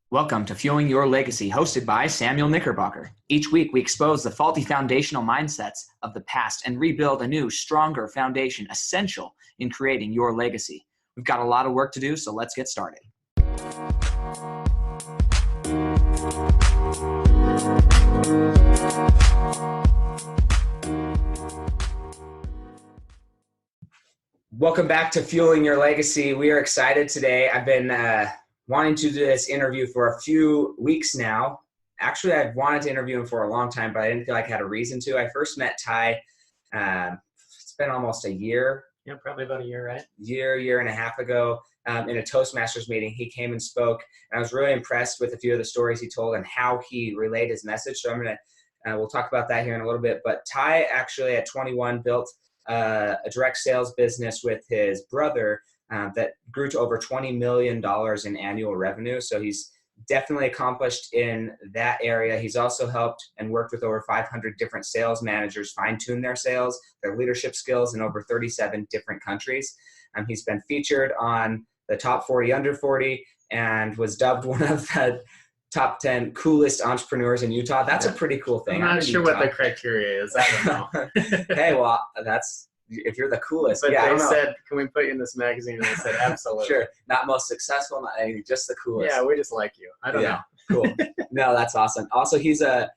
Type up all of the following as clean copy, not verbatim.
Welcome to Fueling Your Legacy, hosted by Samuel Knickerbocker. Each week, we expose the faulty foundational mindsets of the past and rebuild a new, stronger foundation essential in creating your legacy. We've got a lot of work to do, so let's get started. Welcome back to Fueling Your Legacy. We are excited today. I've been wanting to do this interview for a few weeks now. Actually, I've wanted to interview him for a long time, but I didn't feel like I had a reason to. I first met Ty, it's been almost a year. Yeah, probably about a year, right? Year and a half ago in a Toastmasters meeting. He came and spoke, and I was really impressed with a few of the stories he told and how he relayed his message. So I'm going to, we'll talk about that here in a little bit. But Ty actually at 21 built a direct sales business with his brother that grew to over $20 million in annual revenue. So he's definitely accomplished in that area. He's also helped and worked with over 500 different sales managers fine-tune their sales, their leadership skills in over 37 different countries. He's been featured on the top 40 under 40 and was dubbed one of the top 10 coolest entrepreneurs in Utah. That's a pretty cool thing. I'm not sure what the criteria is. I don't know. Hey, well, that's, if you're the coolest. But yeah, they said, can we put you in this magazine? And I said, absolutely. Sure. Not most successful, not anything, just the coolest. Yeah, we just like you. I don't know. Cool. No, that's awesome. Also, he's an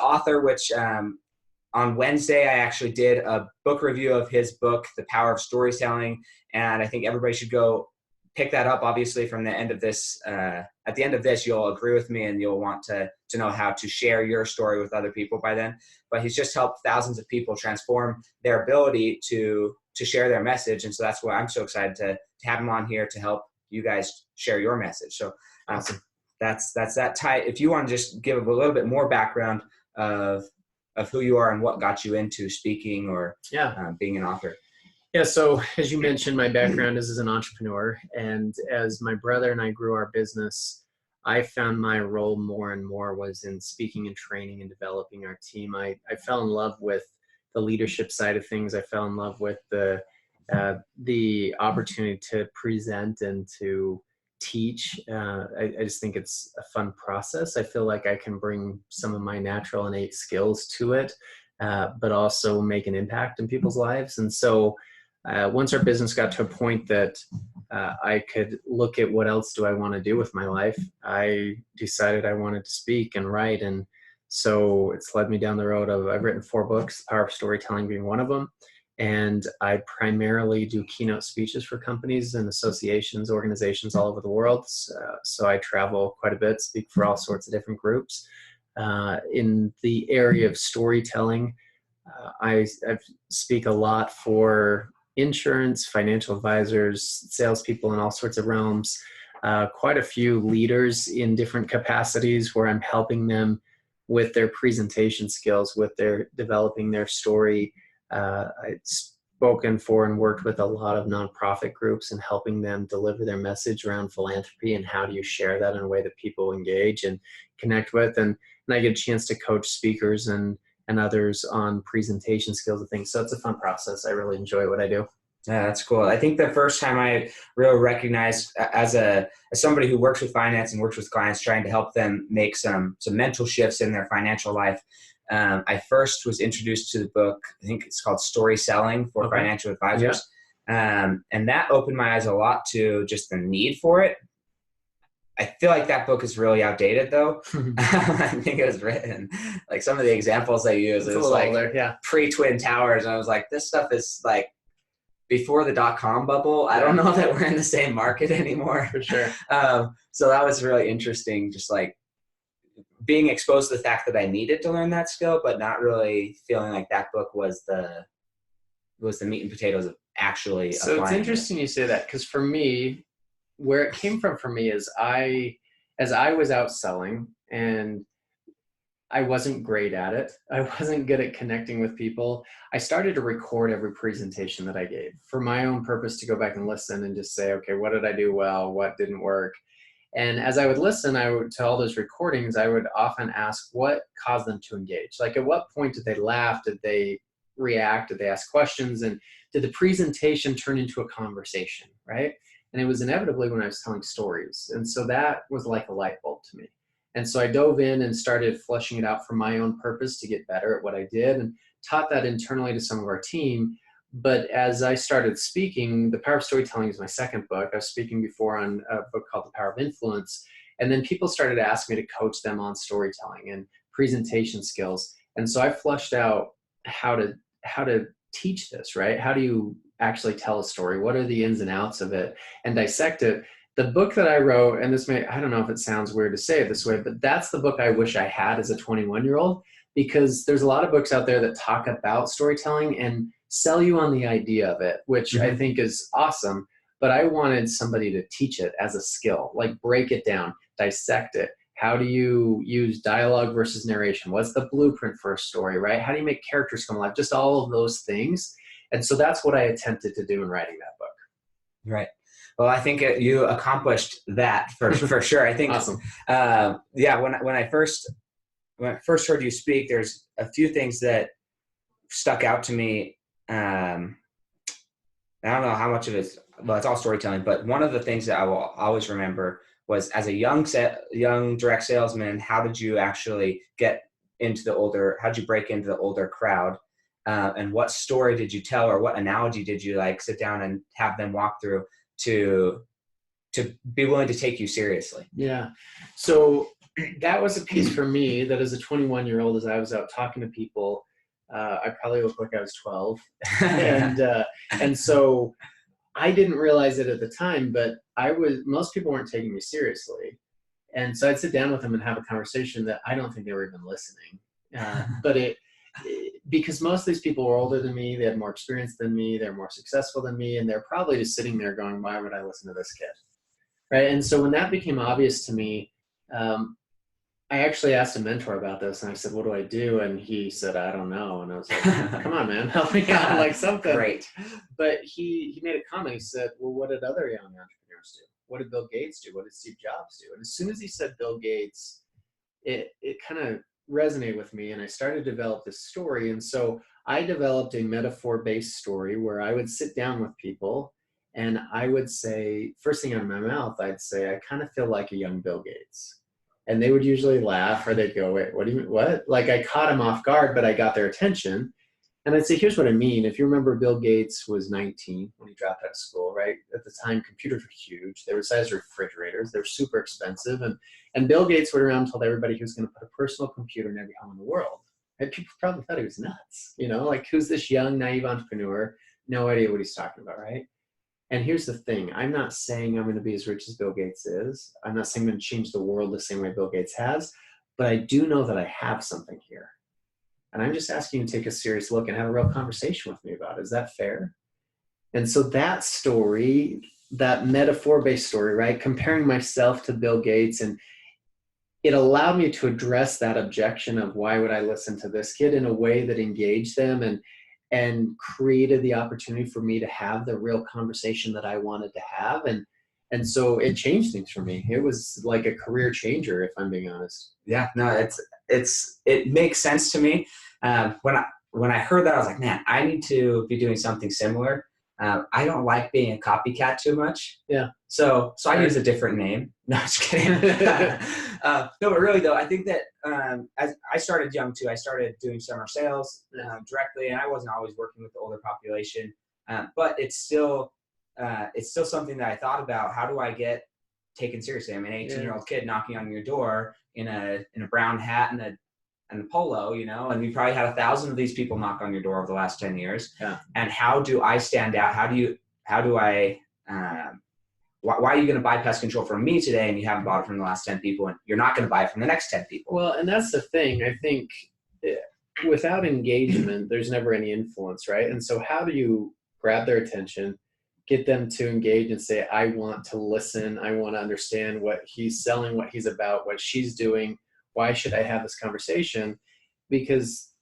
author, which on Wednesday, I actually did a book review of his book, The Power of Storytelling. And I think everybody should go pick that up, obviously, from the end of this. At the end of this, you'll agree with me and you'll want to know how to share your story with other people by then. But he's just helped thousands of people transform their ability to share their message. And so that's why I'm so excited to have him on here to help you guys share your message. So awesome. That's that. Ty, if you want to just give a little bit more background of who you are and what got you into speaking or being an author. Yeah, so as you mentioned, my background is as an entrepreneur, and as my brother and I grew our business, I found my role more and more was in speaking and training and developing our team. I fell in love with the leadership side of things. I fell in love with the opportunity to present and to teach. I just think it's a fun process. I feel like I can bring some of my natural innate skills to it, but also make an impact in people's lives. And so once our business got to a point that I could look at what else do I want to do with my life, I decided I wanted to speak and write. And so it's led me down the road of, I've written 4 books, The Power of Storytelling being one of them. And I primarily do keynote speeches for companies and associations, organizations all over the world. So I travel quite a bit, speak for all sorts of different groups. In the area of storytelling, I speak a lot for insurance, financial advisors, salespeople in all sorts of realms, quite a few leaders in different capacities where I'm helping them with their presentation skills, with their developing their story. I've spoken for and worked with a lot of nonprofit groups and helping them deliver their message around philanthropy and how do you share that in a way that people engage and connect with. And I get a chance to coach speakers and others on presentation skills and things. So it's a fun process. I really enjoy what I do. Yeah, that's cool. I think the first time I really recognized as somebody who works with finance and works with clients trying to help them make some mental shifts in their financial life, I first was introduced to the book, I think it's called Story Selling for Financial Advisors. Yeah. And that opened my eyes a lot to just the need for it. I feel like that book is really outdated though. I think it was written, like some of the examples they use, it was like older, pre-Twin Towers. And I was like, this stuff is like before the .com bubble. I don't know that we're in the same market anymore. For sure. So that was really interesting. Just like being exposed to the fact that I needed to learn that skill, but not really feeling like that book was the meat and potatoes of actually applying. So it's interesting you say that, because for me, where it came from for me is as I was out selling and I wasn't great at it. I wasn't good at connecting with people. I started to record every presentation that I gave for my own purpose to go back and listen and just say, okay, what did I do well? What didn't work? And as I would listen, to all those recordings, I would often ask what caused them to engage. Like at what point did they laugh? Did they react? Did they ask questions? And did the presentation turn into a conversation, right? And it was inevitably when I was telling stories. And so that was like a light bulb to me. And so I dove in and started fleshing it out for my own purpose to get better at what I did, and taught that internally to some of our team. But as I started speaking, The Power of Storytelling is my second book. I was speaking before on a book called The Power of Influence. And then people started to ask me to coach them on storytelling and presentation skills. And so I flushed out how to teach this, right? How do you actually tell a story? What are the ins and outs of it, and dissect it? The book that I wrote, and I don't know if it sounds weird to say it this way, but that's the book I wish I had as a 21-year-old, because there's a lot of books out there that talk about storytelling and sell you on the idea of it, which I think is awesome. But I wanted somebody to teach it as a skill, like break it down, dissect it. How do you use dialogue versus narration? What's the blueprint for a story, right? How do you make characters come alive? Just all of those things. And so that's what I attempted to do in writing that book. Right. Well, I think you accomplished that for sure. I think, awesome. When I first heard you speak, there's a few things that stuck out to me. I don't know how much of it's all storytelling, but one of the things that I will always remember was, as a young direct salesman, how did you actually how'd you break into the older crowd? And what story did you tell, or what analogy did you sit down and have them walk through to be willing to take you seriously? Yeah. So that was a piece for me that, as a 21-year-old, as I was out talking to people, I probably looked like I was 12. And so I didn't realize it at the time, but most people weren't taking me seriously. And so I'd sit down with them and have a conversation that I don't think they were even listening. But because most of these people were older than me, they had more experience than me, they're more successful than me, and they're probably just sitting there going, why would I listen to this kid? Right. And so when that became obvious to me, I actually asked a mentor about this, and I said, what do I do? And he said, I don't know. And I was like, come on, man, help me out, like something. Great. But he made a comment. He said, well, what did other young entrepreneurs do? What did Bill Gates do? What did Steve Jobs do? And as soon as he said Bill Gates, it kind of resonated with me, and I started to develop this story. And so I developed a metaphor-based story where I would sit down with people, and I would say, first thing out of my mouth, I'd say, I kind of feel like a young Bill Gates. And they would usually laugh, or they'd go, wait, what do you mean? What? Like, I caught them off guard, but I got their attention. And I'd say, here's what I mean. If you remember, Bill Gates was 19 when he dropped out of school, right? At the time, computers were huge. They were the size of refrigerators. They were super expensive. And Bill Gates went around and told everybody he was going to put a personal computer in every home in the world. And people probably thought he was nuts. Like, who's this young, naive entrepreneur? No idea what he's talking about, right? And here's the thing. I'm not saying I'm going to be as rich as Bill Gates is. I'm not saying I'm going to change the world the same way Bill Gates has. But I do know that I have something here. And I'm just asking you to take a serious look and have a real conversation with me about it. Is that fair? And so that story, that metaphor-based story, right, comparing myself to Bill Gates, and it allowed me to address that objection of why would I listen to this kid in a way that engaged them and created the opportunity for me to have the real conversation that I wanted to have. And so it changed things for me. It was like a career changer, if I'm being honest. Yeah, no, it makes sense to me. When I heard that, I was like, man, I need to be doing something similar. I don't like being a copycat too much. Yeah. So I use a different name. No, just kidding. No, but really though, I think that as I started young too, I started doing summer sales directly, and I wasn't always working with the older population, but it's still something that I thought about. How do I get taken seriously? I'm an 18-year-old kid knocking on your door in a brown hat and a polo, and you probably had 1,000 of these people knock on your door over the last 10 years. Yeah. And how do I stand out? Why are you going to buy pest control from me today and you haven't bought it from the last 10 people, and you're not going to buy it from the next 10 people? Well, and that's the thing. I think without engagement, there's never any influence, right? And so how do you grab their attention, get them to engage and say, I want to listen. I want to understand what he's selling, what he's about, what she's doing. Why should I have this conversation? Because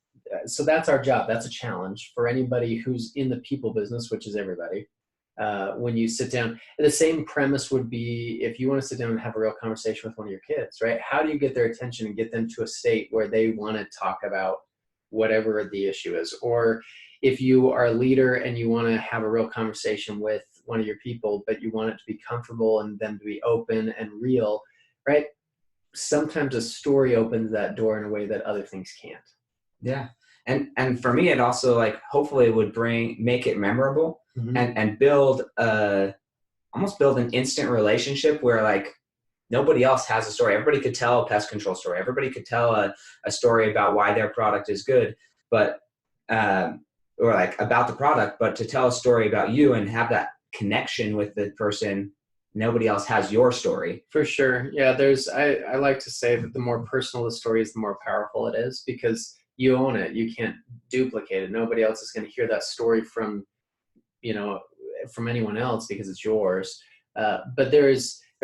so that's our job. That's a challenge for anybody who's in the people business, which is everybody. When you sit down, the same premise would be if you want to sit down and have a real conversation with one of your kids, right? How do you get their attention and get them to a state where they want to talk about whatever the issue is? Or if you are a leader and you want to have a real conversation with one of your people, but you want it to be comfortable and them to be open and real, right? Sometimes a story opens that door in a way that other things can't. Yeah. And for me, it also like hopefully would make it memorable and build almost build an instant relationship where like nobody else has a story. Everybody could tell a pest control story. Everybody could tell a story about why their product is good, but or like about the product, but to tell a story about you and have that connection with the person, nobody else has your story. For sure. Yeah, I like to say that the more personal the story is, the more powerful it is, because you own it. You can't duplicate it. Nobody else is going to hear that story from anyone else because it's yours. But there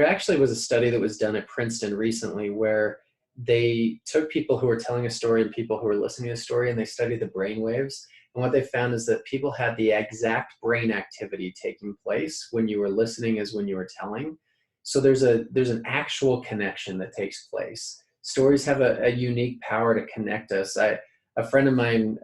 actually was a study that was done at Princeton recently where they took people who were telling a story and people who were listening to a story, and they studied the brain waves. And what they found is that people had the exact brain activity taking place when you were listening as when you were telling. So there's an actual connection that takes place. Stories have a unique power to connect us. A friend of mine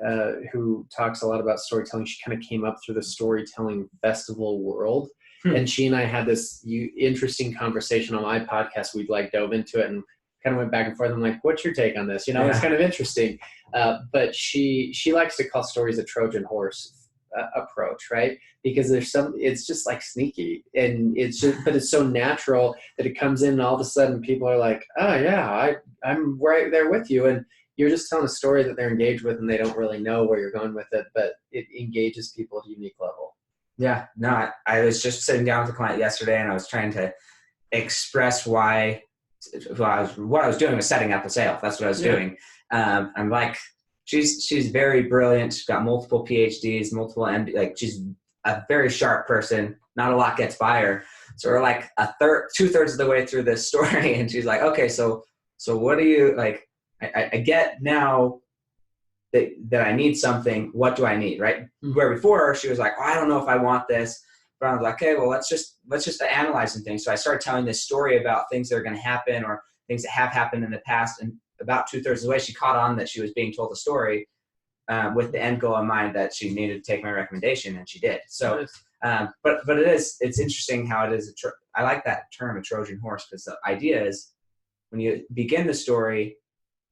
who talks a lot about storytelling, she kind of came up through the storytelling festival world. And she and I had this interesting conversation on my podcast. We'd like dove into it and kind of went back and forth. I'm like, what's your take on this? It's kind of interesting. But she likes to call stories a Trojan horse approach, right? Because it's just like sneaky, and but it's so natural that it comes in and all of a sudden people are like, oh yeah, I'm right there with you. And you're just telling a story that they're engaged with and they don't really know where you're going with it, but it engages people at a unique level. Yeah, no, I was just sitting down with a client yesterday and I was trying to express what I was doing was setting up a sale. That's what I was doing. I'm like, she's very brilliant. She's got multiple PhDs, multiple MD, like she's a very sharp person. Not a lot gets by her. So we're like 2/3 of the way through this story. And she's like, okay, so what do you like? I get now that I need something. What do I need? Right. Where before she was like, oh, I don't know if I want this. But I was like, okay, well, let's just analyze some things. So I started telling this story about things that are going to happen or things that have happened in the past. And about 2/3 of the way, she caught on that she was being told a story with the end goal in mind that she needed to take my recommendation, and she did. So, but it's interesting how it is. I like that term, a Trojan horse, because the idea is when you begin the story,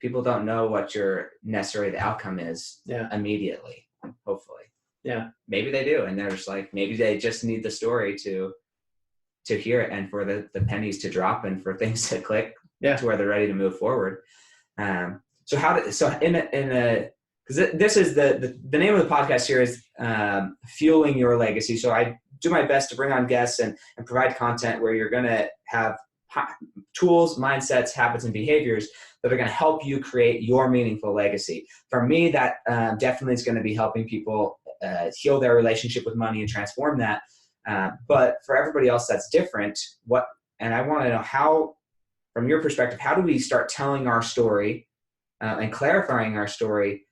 people don't know what necessarily the outcome is immediately, hopefully. Yeah. Maybe they do. And they're just like, maybe they just need the story to hear it and for the pennies to drop and for things to click to where they're ready to move forward. Because this is the name of the podcast here is Fueling Your Legacy. So I do my best to bring on guests and provide content where you're going to have tools, mindsets, habits, and behaviors that are going to help you create your meaningful legacy. For me, that definitely is going to be helping people heal their relationship with money and transform that. But for everybody else, that's different. And I want to know how, from your perspective, how do we start telling our story and clarifying our story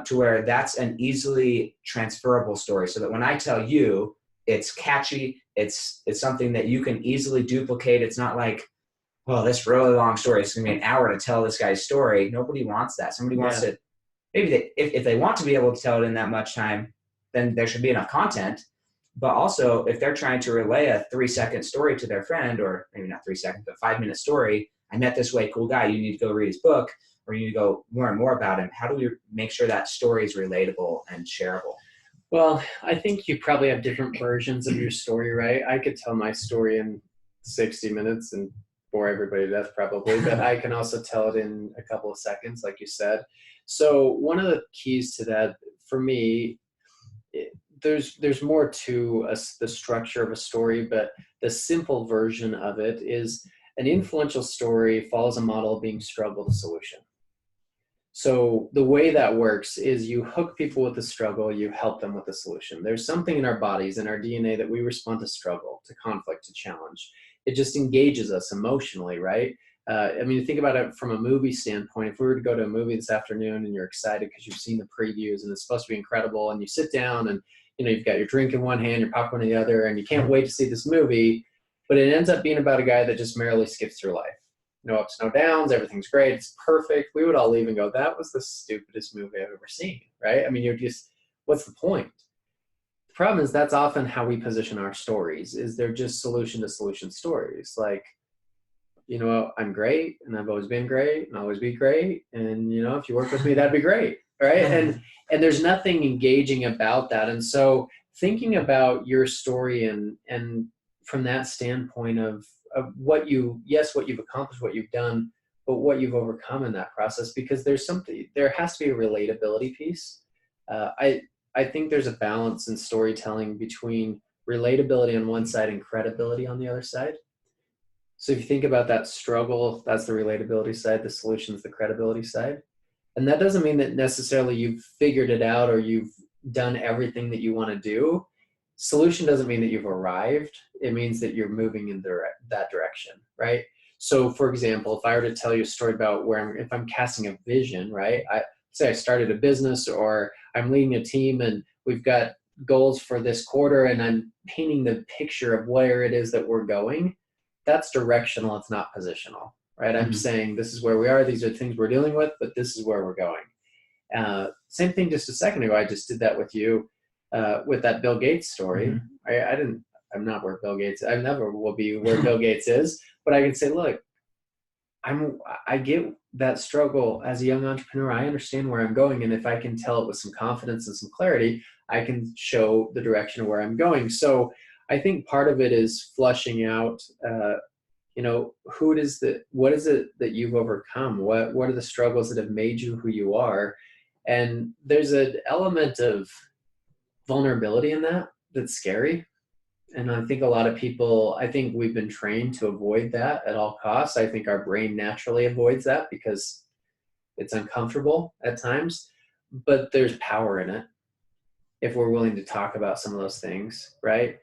to where that's an easily transferable story, so that when I tell you, it's catchy, it's something that you can easily duplicate. It's not like, well, this really long story, it's going to be an hour to tell this guy's story. Nobody wants that. Somebody wants to, maybe if they want to be able to tell it in that much time, then there should be enough content. But also, if they're trying to relay a 3-second story to their friend, or maybe not 3 seconds, but 5-minute story, I met this way cool guy, you need to go read his book, or you need to go learn more about him. How do we make sure that story is relatable and shareable? Well, I think you probably have different versions of your story, right? I could tell my story in 60 minutes and bore everybody to death probably, but I can also tell it in a couple of seconds, like you said. So one of the keys to that, for me, there's more to the structure of a story, but the simple version of it is an influential story follows a model of being struggle to solution. So the way that works is you hook people with the struggle, you help them with the solution. There's something in our bodies, in our DNA, that we respond to struggle, to conflict, to challenge. It just engages us emotionally, right? Think about it from a movie standpoint. If we were to go to a movie this afternoon and you're excited because you've seen the previews and it's supposed to be incredible, and you sit down and you've got your drink in one hand, your popcorn in the other, and you can't wait to see this movie, but it ends up being about a guy that just merrily skips through life. No ups, no downs, everything's great, it's perfect. We would all leave and go, that was the stupidest movie I've ever seen, right? You're just, what's the point? problem is that's often how we position our stories, is they're just solution to solution stories. Like, you know, I'm great and I've always been great and I'll always be great. And, you know, if you work with me, that'd be great. Right. And there's nothing engaging about that. And so thinking about your story and from that standpoint of what you've accomplished, what you've done, but what you've overcome in that process, because there has to be a relatability piece. I think there's a balance in storytelling between relatability on one side and credibility on the other side. So if you think about that struggle, that's the relatability side, the solution's the credibility side. And that doesn't mean that necessarily you've figured it out or you've done everything that you want to do. Solution doesn't mean that you've arrived. It means that you're moving in that direction, right? So for example, if I were to tell you a story about if I'm casting a vision, right? Say I started a business or I'm leading a team and we've got goals for this quarter and I'm painting the picture of where it is that we're going. That's directional. It's not positional, right? I'm saying this is where we are. These are the things we're dealing with, but this is where we're going. Same thing just a second ago. I just did that with you with that Bill Gates story. I'm not where Bill Gates, I never will be where Bill Gates is, but I can say, look, I get that struggle as a young entrepreneur. I understand where I'm going. And if I can tell it with some confidence and some clarity, I can show the direction of where I'm going. So I think part of it is flushing out, you know, what is it that you've overcome? What are the struggles that have made you who you are? And there's an element of vulnerability in that that's scary. And I think a lot of people, I think we've been trained to avoid that at all costs. I think our brain naturally avoids that because it's uncomfortable at times, but there's power in it if we're willing to talk about some of those things, right?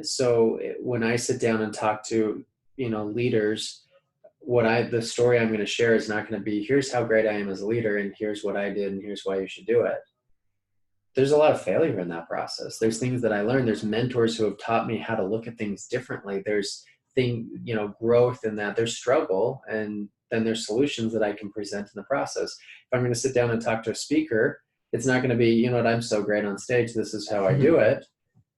So when I sit down and talk to, you know, leaders, the story I'm going to share is not going to be, here's how great I am as a leader and here's what I did and here's why you should do it. There's a lot of failure in that process. There's things that I learned. There's mentors who have taught me how to look at things differently. There's growth in that. There's struggle, and then there's solutions that I can present in the process. If I'm going to sit down and talk to a speaker, it's not going to be, you know what, I'm so great on stage. This is how I do it.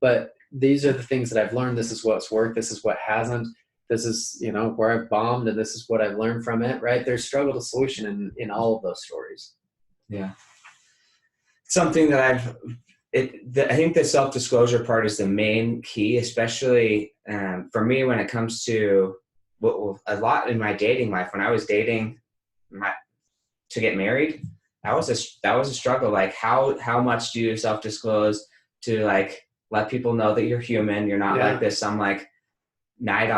But these are the things that I've learned. This is what's worked. This is what hasn't. This is, you know, where I've bombed, and this is what I've learned from it, right? There's struggle to solution in all of those stories. Yeah. Something that I think the self-disclosure part is the main key, especially for me when it comes to a lot in my dating life. When I was dating to get married, that was a struggle. Like how much do you self-disclose to like let people know that you're human? You're not like this some like knight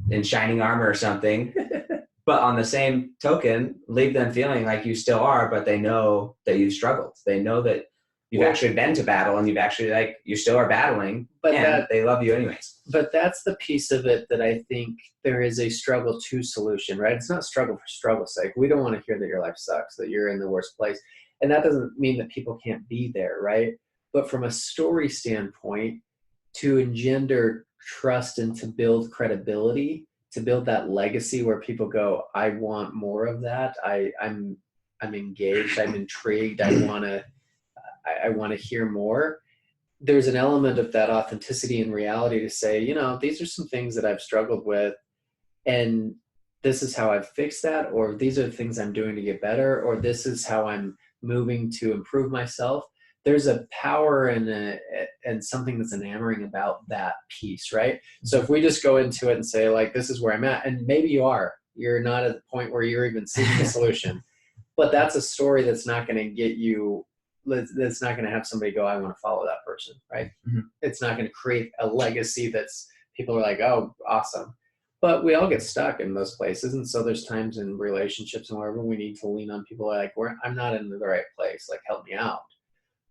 in shining armor or something. But on the same token, leave them feeling like you still are, but they know that you've struggled. They know that you've actually been to battle and you've actually you still are battling, but they love you anyways. But that's the piece of it that I think there is a struggle to solution, right? It's not struggle for struggle's sake. We don't want to hear that your life sucks, that you're in the worst place. And that doesn't mean that people can't be there, right? But from a story standpoint, to engender trust and to build credibility, to build that legacy where people go, I want more of that. I'm engaged. I'm intrigued. I want to hear more. There's an element of that authenticity and reality to say, you know, these are some things that I've struggled with, and this is how I've fixed that, or these are the things I'm doing to get better, or this is how I'm moving to improve myself. There's a power and something that's enamoring about that piece, right? So if we just go into it and say, like, this is where I'm at, and maybe you're not at the point where you're even seeking a solution, but that's a story that's not going to get you, that's not going to have somebody go, I want to follow that person, right? It's not going to create a legacy that's people are like, oh, awesome. But we all get stuck in those places. And so there's times in relationships and wherever we need to lean on people like, I'm not in the right place, like, help me out.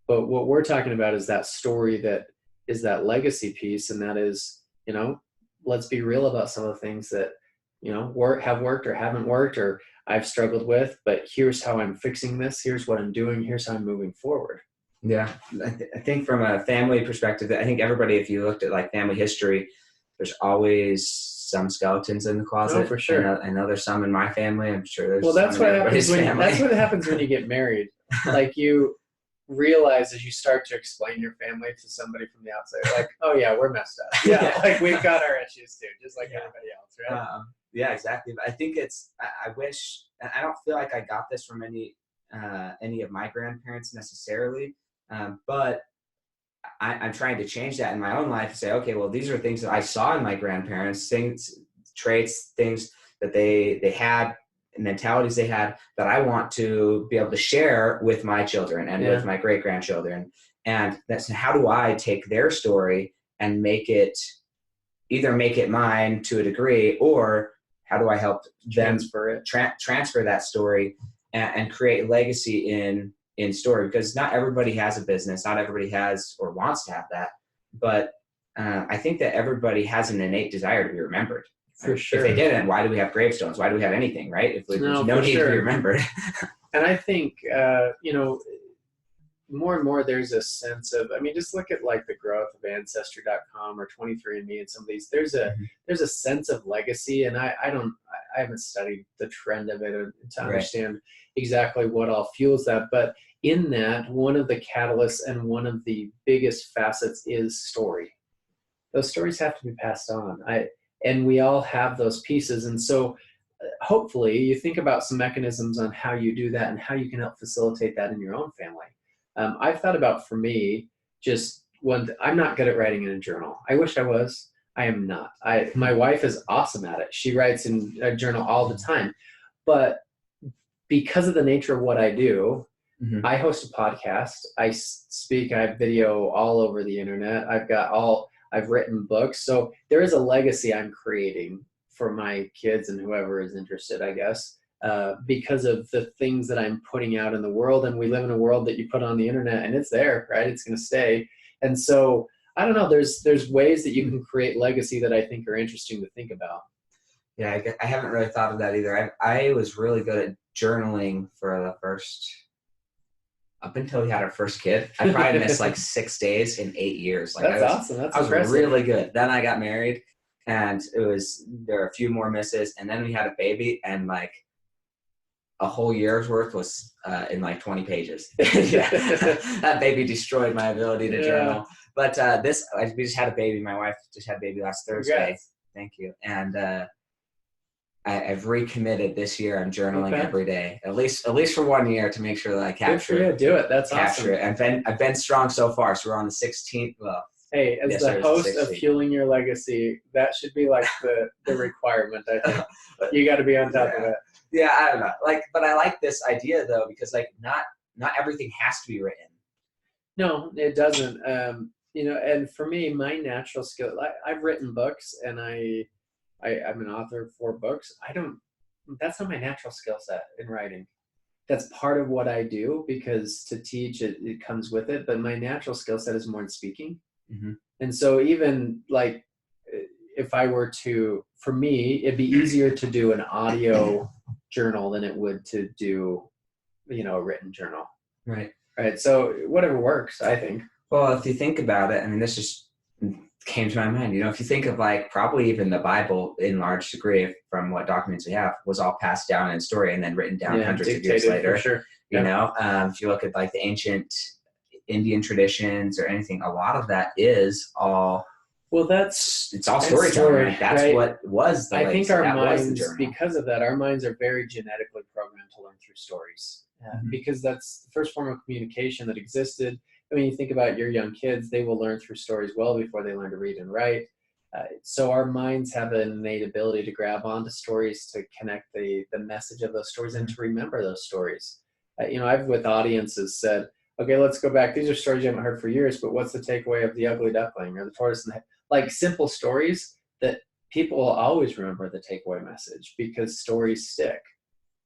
But what we're talking about is that story that is that legacy piece. And that is, you know, let's be real about some of the things that, you know, have worked or haven't worked or I've struggled with, but here's how I'm fixing this. Here's what I'm doing. Here's how I'm moving forward. Yeah. I think from a family perspective, I think everybody, if you looked at like family history, there's always some skeletons in the closet. Oh, for sure. I know there's some in my family. I'm sure there's that's some what in happens everybody's family. that's what happens when you get married. Like realize as you start to explain your family to somebody from the outside, like, oh yeah, we're messed up. Yeah, like we've got our issues too, just like everybody else, right? Yeah, exactly. But I think I wish, I don't feel like I got this from any of my grandparents necessarily, but I'm trying to change that in my own life and say, okay, well, these are things that I saw in my grandparents, things, traits, things that they had, mentalities they had, that I want to be able to share with my children and with my great grandchildren. And that's how do I take their story and either make it mine to a degree, or how do I help them transfer that story and create legacy in story? Because not everybody has a business, not everybody has or wants to have that, but I think that everybody has an innate desire to be remembered. For sure. If they didn't, why do we have gravestones? Why do we have anything, right? If there's no need to be remembered. And I think, more and more there's a sense of, just look at like the growth of Ancestry.com or 23andMe and some of these, there's a sense of legacy. And I haven't studied the trend of it to understand exactly what all fuels that. But in that, one of the catalysts and one of the biggest facets is story. Those stories have to be passed on. And we all have those pieces. And so hopefully you think about some mechanisms on how you do that and how you can help facilitate that in your own family. I've thought about, for me, just I'm not good at writing in a journal. I wish I was. I am not. My wife is awesome at it. She writes in a journal all the time. But because of the nature of what I do, I host a podcast. I speak. I have video all over the internet. I've written books. So there is a legacy I'm creating for my kids and whoever is interested, I guess, because of the things that I'm putting out in the world. And we live in a world that you put on the internet and it's there, right? It's going to stay. And so I don't know, there's ways that you can create legacy that I think are interesting to think about. Yeah, I haven't really thought of that either. I was really good at journaling for the first, up until we had our first kid. I probably missed like 6 days in 8 years. Like That's awesome. That's impressive. Really good. Then I got married, and there were a few more misses, and then we had a baby, and like a whole year's worth was in like 20 pages. That baby destroyed my ability to journal. But we just had a baby. My wife just had a baby last Thursday. Congrats. Thank you. And I've recommitted this year. I'm journaling every day, at least for 1 year, to make sure that I capture it. Do it. That's awesome. It. And I've been strong so far. So we're on the 16th. Well, hey, as the host of Fueling Your Legacy, that should be like the requirement, I think. You got to be on top of it. Yeah, I don't know. But I like this idea though, because not everything has to be written. No, it doesn't. And for me, my natural skill, I've written books, and I'm an author of 4 books. That's not my natural skill set in writing. That's part of what I do, because to teach it comes with it. But my natural skill set is more in speaking. Mm-hmm. And so even like, if I were to, for me, it'd be easier to do an audio journal than it would to do, a written journal. Right. Right. So whatever works, I think. Well, if you think about it, this just came to my mind. If you think of like probably even the Bible in large degree, from what documents we have, was all passed down in story and then written down hundreds of years later. For sure. If you look at like the ancient Indian traditions or anything, a lot of that is all. Well, it's all storytelling. Like that's what was the I think our minds, because of that, our minds are very genetically programmed to learn through stories. Because that's the first form of communication that existed. You think about your young kids, they will learn through stories well before they learn to read and write. So our minds have an innate ability to grab onto stories, to connect the message of those stories, and to remember those stories. I've with audiences said, okay, let's go back. These are stories you haven't heard for years, but what's the takeaway of the ugly duckling or the tortoise and the like simple stories that people will always remember the takeaway message, because stories stick.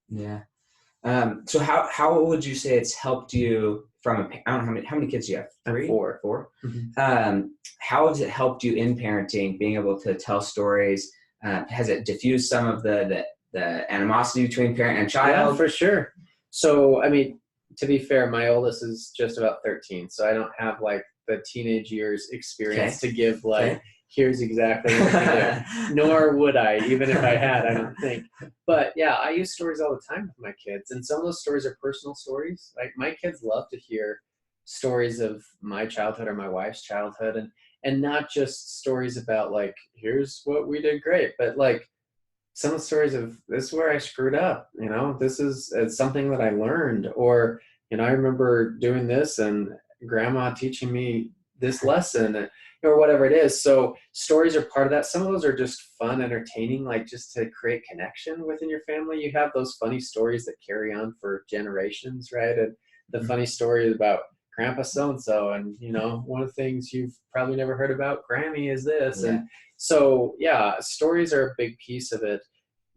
Yeah. So how would you say it's helped you from I don't know how many kids do you have? 3? 4. 4. Mm-hmm. How has it helped you in parenting, being able to tell stories? Has it diffused some of the animosity between parent and child? Yeah, for sure. So, to be fair, my oldest is just about 13, so I don't have like the teenage years experience to give here's exactly what to do. Nor would I, even if I had, I don't think. But yeah, I use stories all the time with my kids. And some of those stories are personal stories. Like my kids love to hear stories of my childhood or my wife's childhood, and not just stories about like, here's what we did great, but like some of the stories of, this is where I screwed up, this is something that I learned, or, I remember doing this and grandma teaching me this lesson, or whatever it is. So stories are part of that. Some of those are just fun, entertaining, like just to create connection within your family. You have those funny stories that carry on for generations, right? And the funny story about Grandpa so-and-so, and one of the things you've probably never heard about Grammy is this. Yeah. And so, yeah, stories are a big piece of it.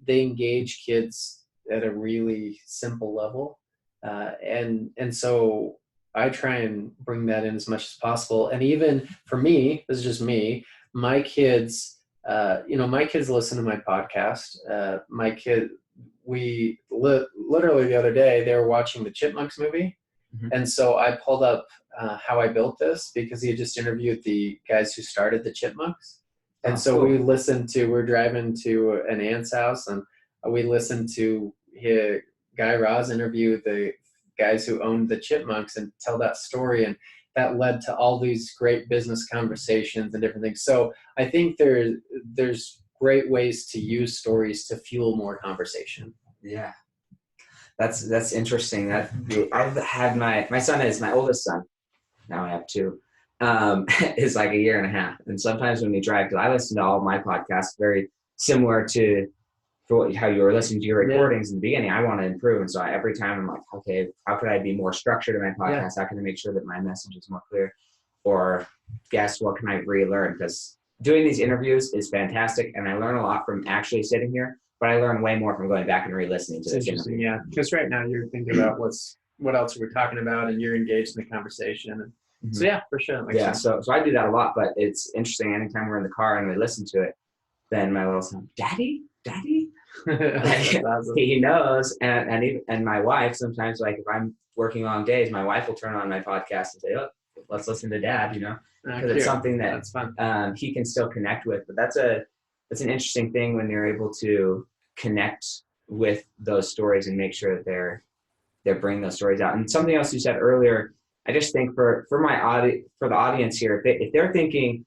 They engage kids at a really simple level. And so I try and bring that in as much as possible. And even for me, this is just me, my kids, my kids listen to my podcast. Literally the other day, they were watching the Chipmunks movie. Mm-hmm. And so I pulled up How I Built This, because he had just interviewed the guys who started the Chipmunks. And so cool. We're driving to an aunt's house, and we listened to Guy Raz interview the guys who owned the Chipmunks and tell that story. And that led to all these great business conversations and different things. So I think there's great ways to use stories to fuel more conversation. Yeah. That's interesting. I've had my son is my oldest son. Now I have two. Is like a year and a half. And sometimes when we drive, because I listen to all of my podcasts, very similar to how you were listening to your recordings in the beginning. I want to improve. And so every time I'm like, okay, how could I be more structured in my podcast? How can I make sure that my message is more clear? Or guess what can I relearn? Because doing these interviews is fantastic. And I learn a lot from actually sitting here, but I learn way more from going back and re-listening to this interview. Yeah, because right now you're thinking about what else are we talking about, and you're engaged in the conversation. And so yeah, for sure. Yeah, so I do that a lot, but it's interesting. Anytime we're in the car and we listen to it, then my little son, Daddy, like, awesome. He knows. And my wife, sometimes, like if I'm working long days, my wife will turn on my podcast and say, oh, let's listen to Dad, because it's something that's fun. He can still connect with. But that's an interesting thing when you're able to connect with those stories and make sure that they're bringing those stories out. And something else you said earlier, I just think for the audience here, if they're thinking,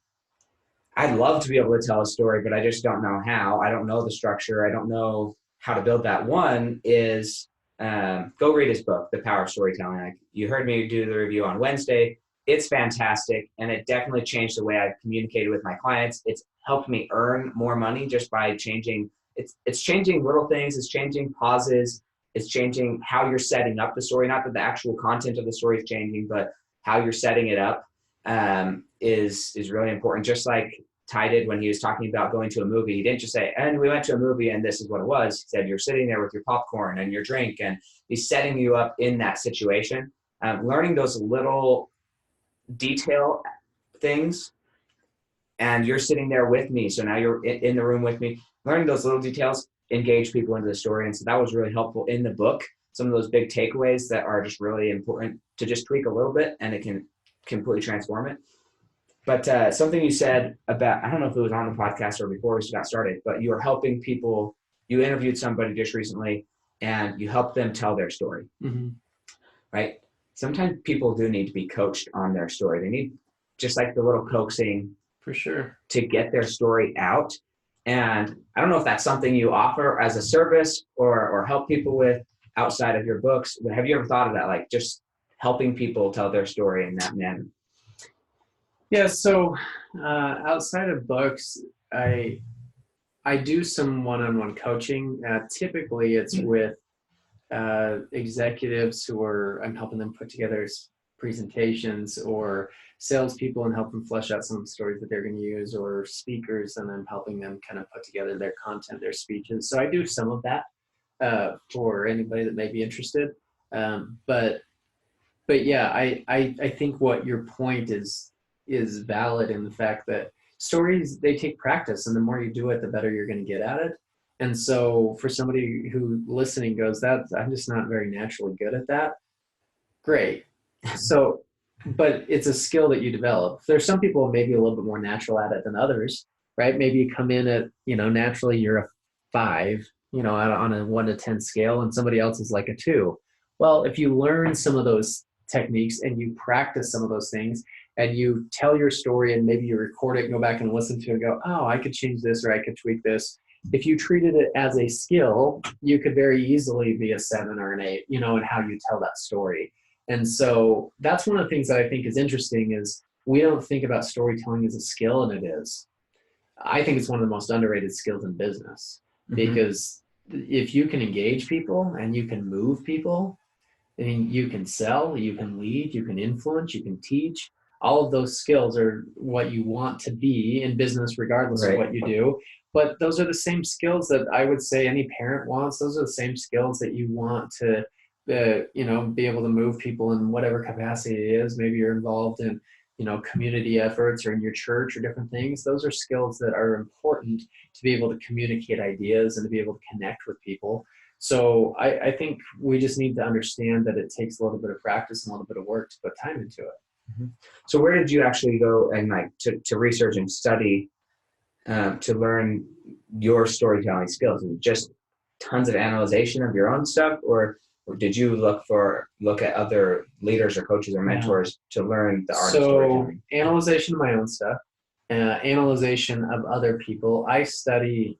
I'd love to be able to tell a story, but I just don't know how. I don't know the structure. I don't know how to build that. One is go read his book, The Power of Storytelling. Like you heard me do the review on Wednesday. It's fantastic, and it definitely changed the way I've communicated with my clients. It's helped me earn more money just by changing. It's changing little things. It's changing pauses. It's changing how you're setting up the story. Not that the actual content of the story is changing, but how you're setting it up is really important. Just like Ty did when he was talking about going to a movie. He didn't just say, and we went to a movie and this is what it was. He said, you're sitting there with your popcorn and your drink, and he's setting you up in that situation. Learning those little detail things, and you're sitting there with me. So now you're in the room with me. Learning those little details engage people into the story. And so that was really helpful in the book. Some of those big takeaways that are just really important to just tweak a little bit, and it can completely transform it. But something you said about, I don't know if it was on the podcast or before we got started, but you were helping people. You interviewed somebody just recently and you helped them tell their story, right? Sometimes people do need to be coached on their story. They need just like the little coaxing for sure to get their story out. And I don't know if that's something you offer as a service or help people with outside of your books, but have you ever thought of that? Like just helping people tell their story in that manner? Yeah. So outside of books, I do some one-on-one coaching. Typically it's with executives I'm helping them put together presentations, or salespeople and help them flesh out some of the stories that they're going to use, or speakers, and I'm helping them kind of put together their content, their speeches. So I do some of that for anybody that may be interested. But yeah, I think what your point is valid in the fact that stories, they take practice, and the more you do it, the better you're going to get at it. And so for somebody who listening goes, I'm just not very naturally good at that. Great. So, but it's a skill that you develop. There's some people maybe a little bit more natural at it than others, right? Maybe you come in at, naturally you're a 5, on a 1 to 10 scale, and somebody else is like a 2. Well, if you learn some of those techniques and you practice some of those things and you tell your story and maybe you record it and go back and listen to it and go, oh, I could change this or I could tweak this. If you treated it as a skill, you could very easily be a 7 or an 8, in how you tell that story. And so that's one of the things that I think is interesting is we don't think about storytelling as a skill, and it is. I think it's one of the most underrated skills in business because if you can engage people and you can move people, I mean, you can sell, you can lead, you can influence, you can teach. All of those skills are what you want to be in business, regardless of what you do. But those are the same skills that I would say any parent wants. Those are the same skills that you want to, be able to move people in whatever capacity it is. Maybe you're involved in, community efforts or in your church or different things. Those are skills that are important to be able to communicate ideas and to be able to connect with people. So I think we just need to understand that it takes a little bit of practice and a little bit of work to put time into it. So where did you actually go and to research and study to learn your storytelling skills? Is it just tons of analyzation of your own stuff, or did you look at other leaders or coaches or mentors to learn the art of storytelling? So analyzation of my own stuff, analyzation of other people. I study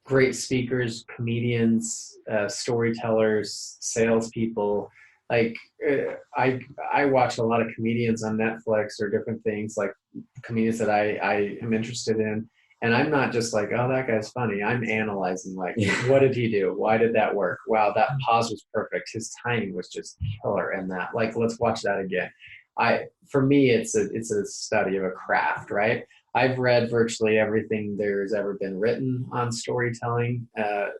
great speakers, comedians, storytellers, salespeople. Like I watch a lot of comedians on Netflix or different things, like comedians that I am interested in. And I'm not just like, oh, that guy's funny. I'm analyzing, like, what did he do? Why did that work? Wow, that pause was perfect. His timing was just killer in that. Like, let's watch that again. For me, it's a study of a craft, right? I've read virtually everything there's ever been written on storytelling.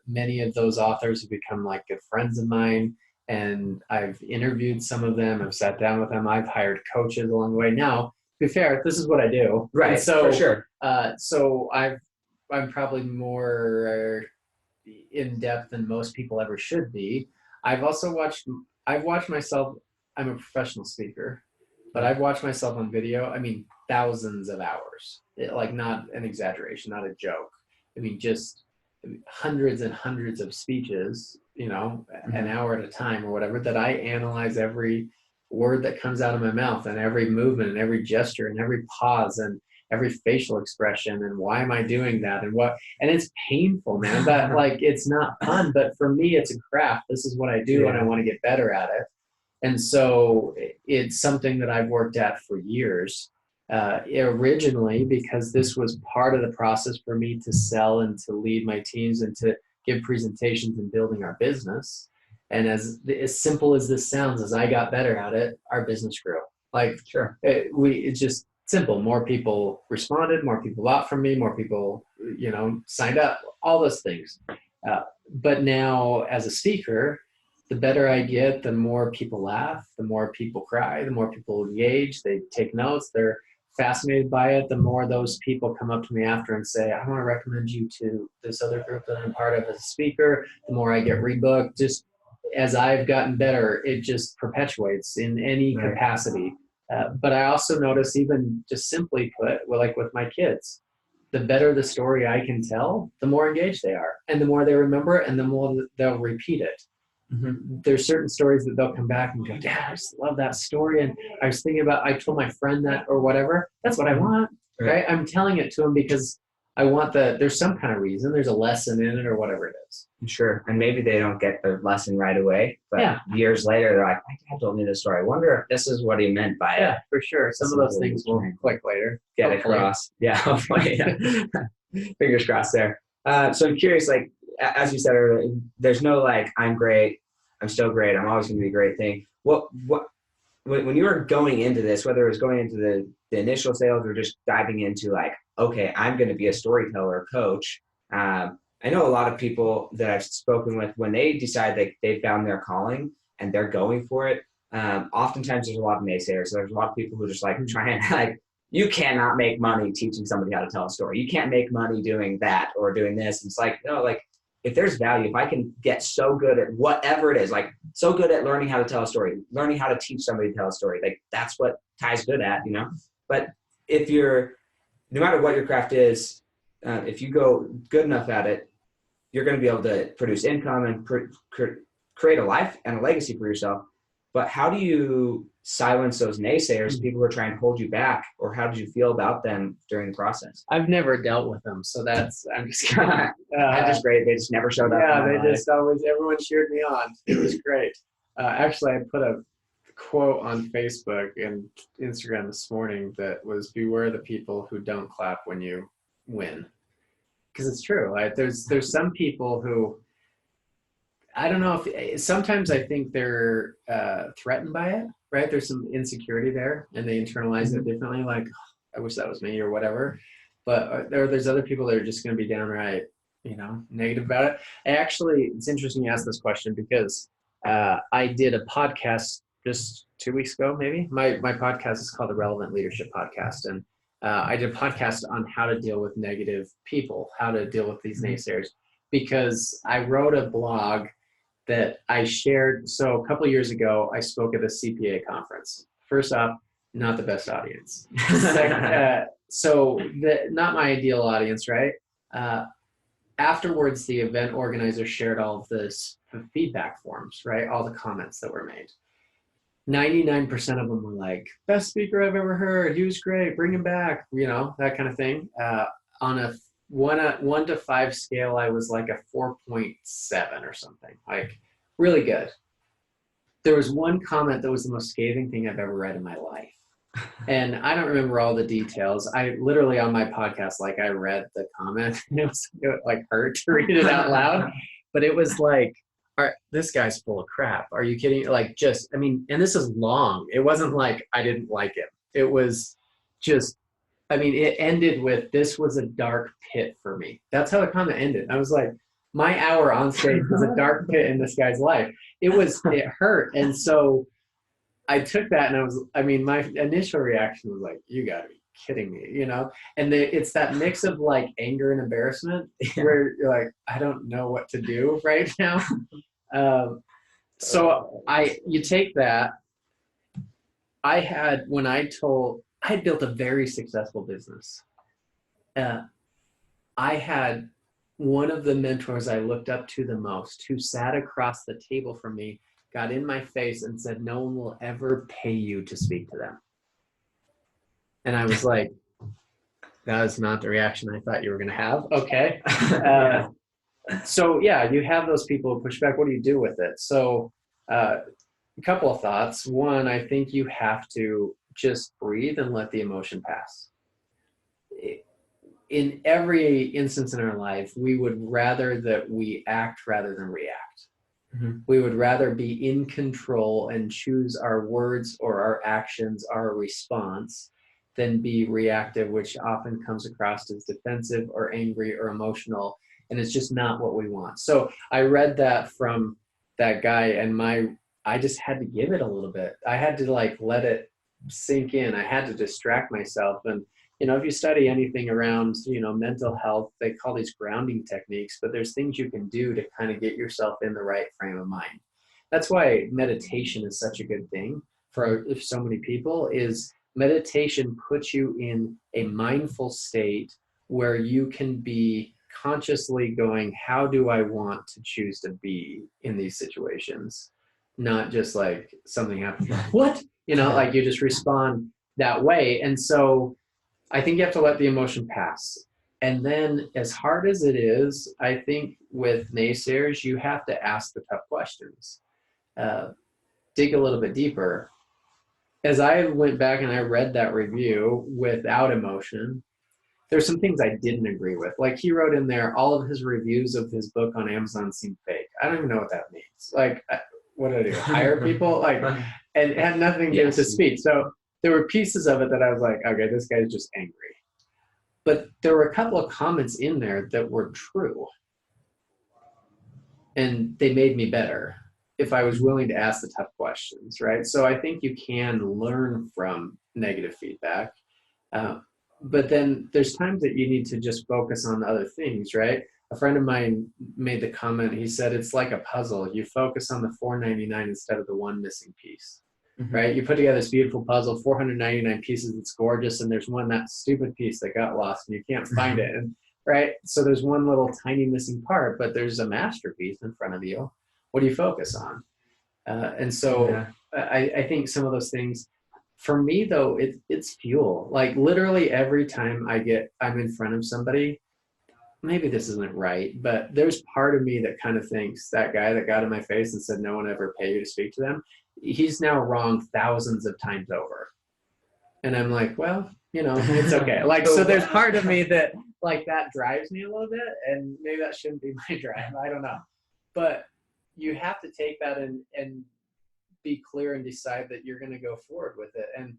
Many of those authors have become like good friends of mine, and I've interviewed some of them. I've sat down with them. I've hired coaches along the way. Now, to be fair, this is what I do. Right. And so, for sure. So I'm probably more in depth than most people ever should be. I've watched myself. I'm a professional speaker, but I've watched myself on video. I mean, thousands of hours. Like, not an exaggeration, not a joke. I mean, just hundreds and hundreds of speeches, an hour at a time or whatever, that I analyze every word that comes out of my mouth and every movement and every gesture and every pause and every facial expression and why am I doing that and it's painful, man. That it's not fun, but for me it's a craft. This is what I do and I want to get better at it. And so it's something that I've worked at for years, originally because this was part of the process for me to sell and to lead my teams and to give presentations and building our business. And as simple as this sounds, as I got better at it, our business grew. Sure. It's just simple. More people responded, more people bought from me, more people, signed up, all those things. But now as a speaker, the better I get, the more people laugh, the more people cry, the more people engage, they take notes, they're fascinated by it. The more those people come up to me after and say, I want to recommend you to this other group that I'm part of as a speaker, the more I get rebooked. Just as I've gotten better, it just perpetuates in any capacity. But I also notice, even just simply put, like with my kids, the better the story I can tell, the more engaged they are, and the more they remember it, and the more they'll repeat it. There's certain stories that they'll come back and go, Dad, I just love that story. And I was thinking I told my friend that or whatever. That's what I want, right? I'm telling it to them because I want there's some kind of reason. There's a lesson in it or whatever it is. Sure. And maybe they don't get the lesson right away, but years later, they're like, my dad told me this story. I wonder if this is what he meant by it. Yeah, for sure. Some of those things will click later. Get across. Yeah, hopefully. Fingers crossed there. So I'm curious, as you said earlier, there's no I'm great, I'm still great, I'm always going to be a great thing. When you were going into this, whether it was going into the initial sales or just diving into okay, I'm going to be a storyteller coach. I know a lot of people that I've spoken with, when they decide that they've found their calling and they're going for it, oftentimes there's a lot of naysayers. So there's a lot of people who just try and you cannot make money teaching somebody how to tell a story. You can't make money doing that or doing this. And it's no, if there's value, if I can get so good at whatever it is, so good at learning how to tell a story, learning how to teach somebody to tell a story, that's what Ty's good at, But no matter what your craft is, if you go good enough at it, you're going to be able to produce income and create a life and a legacy for yourself. But how do you silence those naysayers, people who are trying to hold you back, or how did you feel about them during the process? I've never dealt with them, so I'm just kidding. That's just great. They just never showed up. Yeah, they just always, everyone cheered me on. It was great. Actually, I put a quote on Facebook and Instagram this morning that was, beware the people who don't clap when you win. Because it's true. Like, there's some people who, I don't know if, sometimes I think they're threatened by it, right? There's some insecurity there and they internalize it differently. Like, oh, I wish that was me or whatever. But there's other people that are just going to be downright, negative about it. Actually, it's interesting you ask this question because I did a podcast just 2 weeks ago, maybe. My podcast is called the Relevant Leadership Podcast. And I did a podcast on how to deal with negative people, how to deal with these naysayers, because I wrote a blog that I shared. So a couple of years ago, I spoke at a CPA conference. First off, not the best audience. Second, not my ideal audience, right? Afterwards, the event organizer shared all of the feedback forms, right? All the comments that were made. 99% of them were like, best speaker I've ever heard. He was great. Bring him back. That kind of thing. On a 1 to 5 scale, I was like a 4.7 or something, like really good. There was one comment that was the most scathing thing I've ever read in my life. And I don't remember all the details. I literally on my podcast, like I read the comment and it like hurt to read it out loud, but it was like, all right, this guy's full of crap. Are you kidding? Like and this is long. It wasn't like I didn't like it. It was just, it ended with, this was a dark pit for me. That's how the comment ended. I was like, my hour on stage was a dark pit in this guy's life. It hurt. And so I took that and my initial reaction was like, you gotta be kidding me, And it's that mix of like anger and embarrassment where you're like, I don't know what to do right now. You take that. I had built a very successful business. I had one of the mentors I looked up to the most, who sat across the table from me, got in my face and said, no one will ever pay you to speak to them. And I was like, that is not the reaction I thought you were going to have. Okay. You have those people who push back. What do you do with it? So a couple of thoughts. One, I think you have to just breathe and let the emotion pass. In every instance in our life, we would rather that we act rather than react. Mm-hmm. We would rather be in control and choose our words or our actions, our response, than be reactive, which often comes across as defensive or angry or emotional. And it's just not what we want. So I read that from that guy and I just had to give it a little bit. I had to let it sink in. I had to distract myself. And, if you study anything around, mental health, they call these grounding techniques, but there's things you can do to kind of get yourself in the right frame of mind. That's why meditation is such a good thing for so many people. Is meditation puts you in a mindful state where you can be consciously going, how do I want to choose to be in these situations? Not just like something happens, what? Like you just respond that way. And so I think you have to let the emotion pass. And then as hard as it is, I think with naysayers, you have to ask the tough questions. Dig a little bit deeper. As I went back and I read that review without emotion, there's some things I didn't agree with. Like he wrote in there, all of his reviews of his book on Amazon seem fake. I don't even know what that means. Like, what do I do? Hire people? And it had nothing to do with the speech. So there were pieces of it that I was like, okay, this guy's just angry. But there were a couple of comments in there that were true. And they made me better if I was willing to ask the tough questions, right? So I think you can learn from negative feedback. But then there's times that you need to just focus on other things, right? A friend of mine made the comment, he said, it's like a puzzle. You focus on the 499 instead of the one missing piece, right? You put together this beautiful puzzle, 499 pieces, it's gorgeous, and there's that stupid piece that got lost and you can't find it, and right? So there's one little tiny missing part, but there's a masterpiece in front of you. What do you focus on? And so I think some of those things, for me though, it's fuel. Like literally every time I'm in front of somebody, maybe this isn't right, but there's part of me that kind of thinks that guy that got in my face and said no one ever pay you to speak to them, he's now wrong thousands of times over. And I'm like, well, it's okay. Like, so there's part of me that like that drives me a little bit, and maybe that shouldn't be my drive. I don't know. But you have to take that and be clear and decide that you're going to go forward with it. And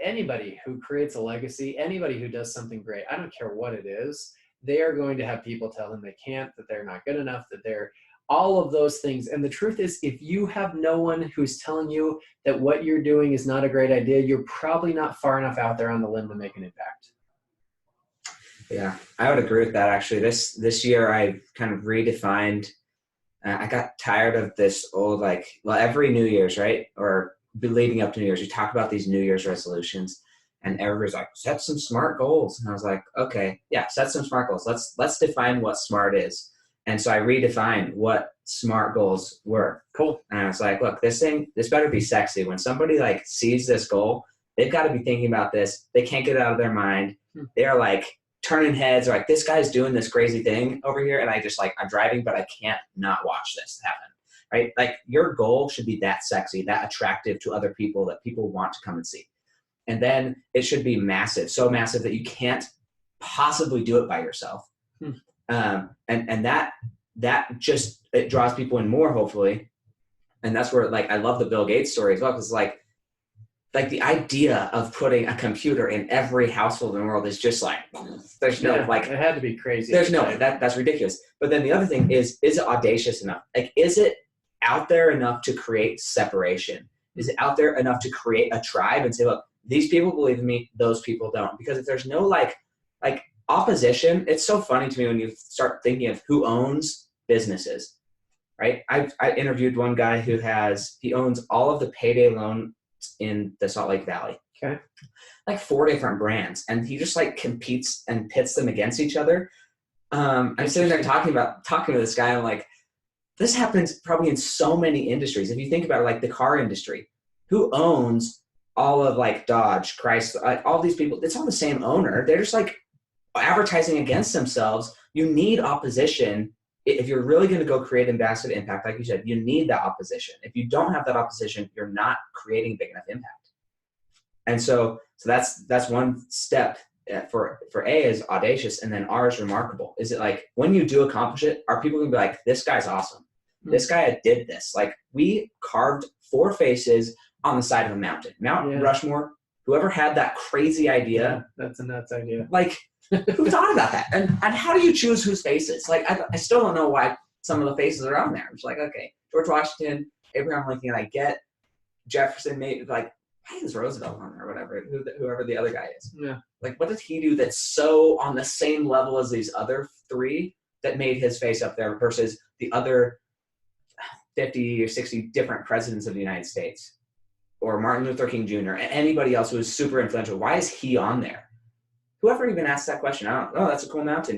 anybody who creates a legacy, anybody who does something great, I don't care what it is, they are going to have people tell them they can't, that they're not good enough, that they're all of those things. And the truth is, if you have no one who's telling you that what you're doing is not a great idea, you're probably not far enough out there on the limb to make an impact. Yeah, I would agree with that. Actually, this year I kind of redefined. I got tired of this old, every New Year's, right? Or leading up to New Year's, you talk about these New Year's resolutions, and everybody's like, set some SMART goals. And I was like, okay, yeah, set some SMART goals. Let's define what SMART is. And so I redefined what SMART goals were. Cool. And I was like, look, this better be sexy. When somebody sees this goal, they've got to be thinking about this. They can't get it out of their mind. They're turning heads, or this guy's doing this crazy thing over here. And I just I'm driving, but I can't not watch this happen. Right? Your goal should be that sexy, that attractive to other people, that people want to come and see. And then it should be massive, so massive that you can't possibly do it by yourself. And that just, it draws people in more, hopefully. And that's where I love the Bill Gates story as well. Cause the idea of putting a computer in every household in the world is just there's no, it had to be crazy. There's no, that's ridiculous. But then the other thing is it audacious enough? Is it out there enough to create separation? Is it out there enough to create a tribe and say, look, these people believe in me, those people don't? Because if there's no opposition, it's so funny to me when you start thinking of who owns businesses, right? I interviewed one guy who owns all of the payday loans in the Salt Lake Valley. Okay. 4 different brands. And he just competes and pits them against each other. I'm sitting there talking to this guy. I'm like, this happens probably in so many industries. If you think about it, the car industry, who owns all of Dodge, Chrysler, all these people, it's all the same owner. They're just advertising against themselves. You need opposition. If you're really going to go create ambassador impact, like you said, you need that opposition. If you don't have that opposition, you're not creating big enough impact. And so that's one step for A is audacious, and then R is remarkable. Is it when you do accomplish it, are people going to be like, this guy's awesome. This guy did this. We carved 4 faces on the side of a mountain. Mount Rushmore, whoever had that crazy idea. Yeah, that's a nuts idea. Who thought about that? And how do you choose whose faces? I still don't know why some of the faces are on there. I'm just okay, George Washington, Abraham Lincoln, I get Jefferson, maybe why is Roosevelt on there or whatever, whoever the other guy is. Yeah. What did he do that's so on the same level as these other 3 that made his face up there versus the other 50 or 60 different presidents of the United States, or Martin Luther King Jr., anybody else who was super influential? Why is he on there? Whoever even asked that question, I don't know. That's a cool mountain,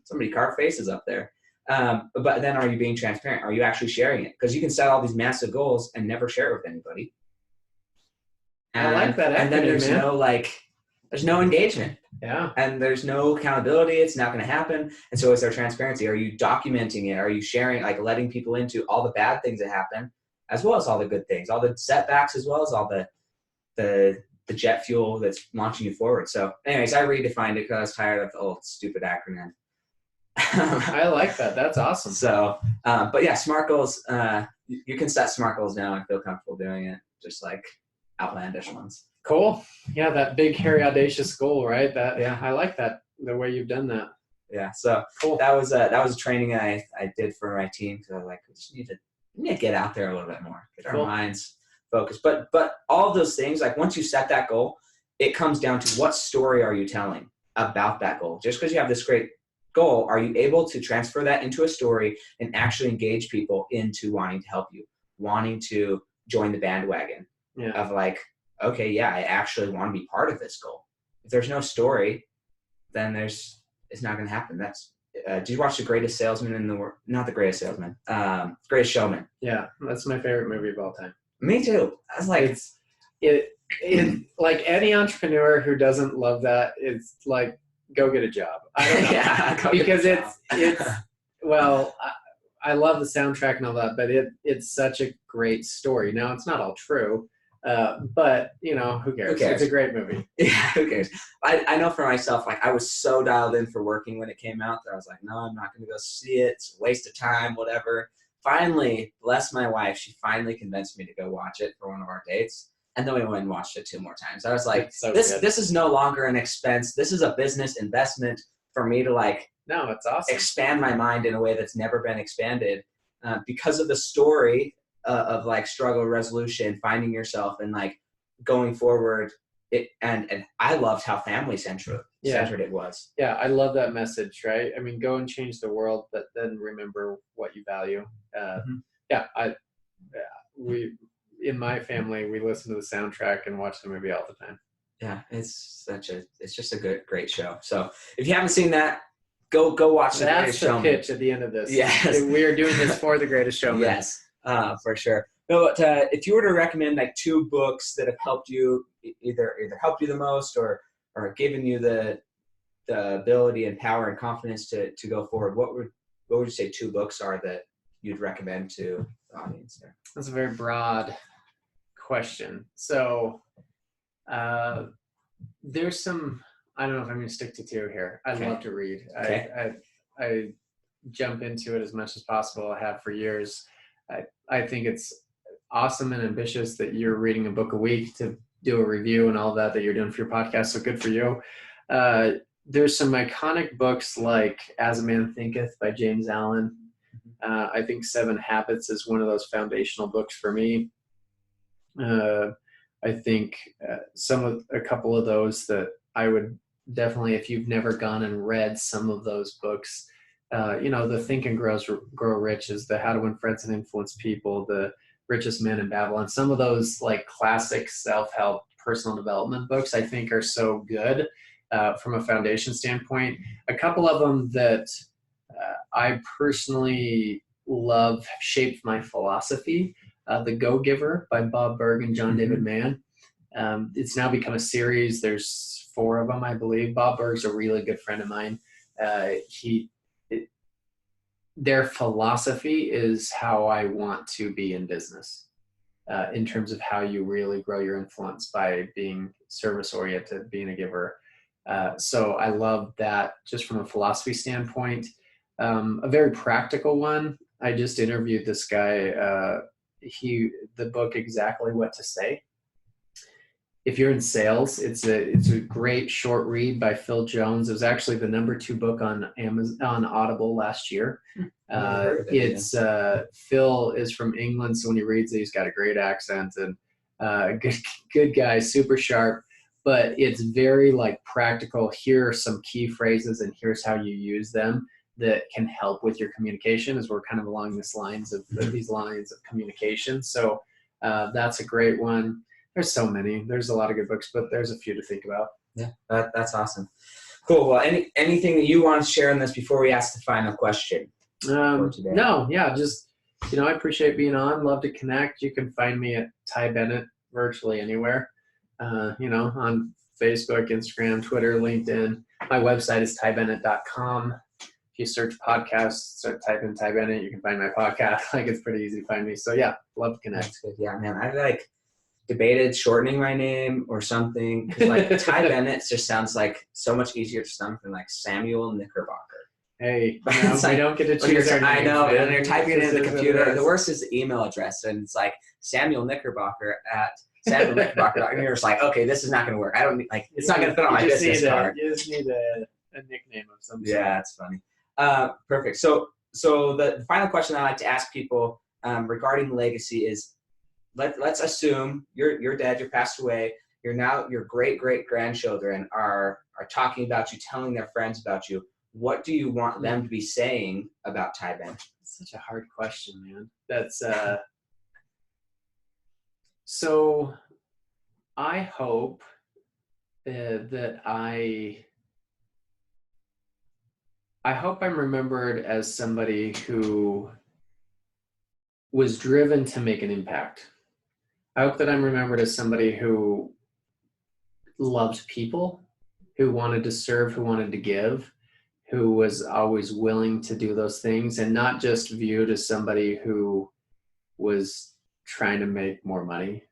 Somebody carved faces up there. But then are you being transparent? Are you actually sharing it? Because you can set all these massive goals and never share it with anybody. I like that. And then there's there's no engagement. Yeah. And there's no accountability. It's not going to happen. And so is there transparency? Are you documenting it? Are you sharing, letting people into all the bad things that happen, as well as all the good things, all the setbacks, as well as all the jet fuel that's launching you forward? So anyways, I redefined it because I was tired of the old stupid acronym. I like that. That's awesome. So, but yeah, SMART goals, you can set SMART goals now and feel comfortable doing it, just outlandish ones. Cool. Yeah, that big, hairy, audacious goal, right? I like that, the way you've done that. Yeah, so cool. That was a training I did for my team, because I was we just need to get out there a little bit more, get our minds focused. But all of those things, once you set that goal, it comes down to what story are you telling about that goal. Just because you have this great goal, are you able to transfer that into a story and actually engage people into wanting to help you, wanting to join the bandwagon of okay, yeah, I actually want to be part of this goal. If there's no story, then it's not going to happen. That's did you watch The Greatest Salesman in the World? Not The Greatest Salesman. Greatest Showman. Yeah, that's my favorite movie of all time. Me too. I was like, it like any entrepreneur who doesn't love that, it's like, go get a job. I don't know. yeah, Because it's well, I love the soundtrack and all that, but it's such a great story. Now it's not all true, but you know, who cares? Who cares? It's a great movie. Yeah, who cares? I know for myself, like I was so dialed in for working when it came out that I was like, no, I'm not going to go see it. It's a waste of time, whatever. Finally, bless my wife, she finally convinced me to go watch it for one of our dates. And then we went and watched it 2 more times. I was like, So this good. this is no longer an expense. This is a business investment for me to like No, it's awesome. expand my mind in a way that's never been expanded because of the story of like struggle, resolution, finding yourself, and like going forward. And I loved how family centered it was. Yeah, I love that message, right? I mean, go and change the world, but then remember what you value. Yeah, we in my family, we listen to the soundtrack and watch the movie all the time. Yeah, it's just a great show. So if you haven't seen that, go watch The Greatest Showman. That's the pitch at the end of this. Yes. We are doing this for The Greatest Showman. Yes, for sure. But if you were to recommend like 2 books that have helped you, either helped you the most or given you the ability and power and confidence to go forward, what would you say 2 books are that you'd recommend to the audience there? That's a very broad question. So there's some, I don't know if I'm going to stick to 2 here. I love to read. Okay. I jump into it as much as possible. I have for years. I think it's awesome and ambitious that you're reading a book a week to do a review and all that you're doing for your podcast. So good for you. There's some iconic books like As a Man Thinketh by James Allen. I think 7 Habits is one of those foundational books for me. I think a couple of those that I would definitely, if you've never gone and read some of those books, the Think and Grow Rich is the How to Win Friends and Influence People, the Richest Man in Babylon. Some of those like classic self-help personal development books I think are so good from a foundation standpoint. A couple of them that I personally love shaped my philosophy. The Go-Giver by Bob Burg and John David Mann. It's now become a series. There's 4 of them, I believe. Bob Burg's a really good friend of mine. Their philosophy is how I want to be in business, in terms of how you really grow your influence by being service-oriented, being a giver. So I love that just from a philosophy standpoint. A very practical one. I just interviewed this guy. The book Exactly What to Say. If you're in sales, it's a great short read by Phil Jones. It was actually the #2 book on Audible last year. Phil is from England, so when he reads it, he's got a great accent and good guy, super sharp. But it's very like practical. Here are some key phrases, and here's how you use them that can help with your communication, as we're kind of along these lines of communication. So that's a great one. There's so many. There's a lot of good books, but there's a few to think about. Yeah, that's awesome. Cool. Well, anything that you want to share on this before we ask the final question for today? No, yeah, just, I appreciate being on. Love to connect. You can find me at Ty Bennett virtually anywhere, on Facebook, Instagram, Twitter, LinkedIn. My website is tybennett.com. If you search podcasts or type in Ty Bennett, you can find my podcast. It's pretty easy to find me. So yeah, love to connect. That's good. Yeah, man. I debated shortening my name or something. 'Cause Ty Bennett just sounds like so much easier to stomach than Samuel Knickerbocker. Hey, I don't get to choose our names. I know, and they're typing it in the computer. The worst is the email address, and it's Samuel Knickerbocker at Samuel Knickerbocker. And you're just okay, this is not going to work. I don't it's not going to fit on my business card. You just need a nickname of some sort. Yeah, it's funny. Perfect. So the final question I like to ask people regarding legacy is, let's assume you're dead, you're passed away. Your great grandchildren are talking about you, telling their friends about you. What do you want them to be saying about Ty Bennett? That's such a hard question, man. That's so I hope that I hope I'm remembered as somebody who was driven to make an impact. I hope that I'm remembered as somebody who loved people, who wanted to serve, who wanted to give, who was always willing to do those things, and not just viewed as somebody who was trying to make more money,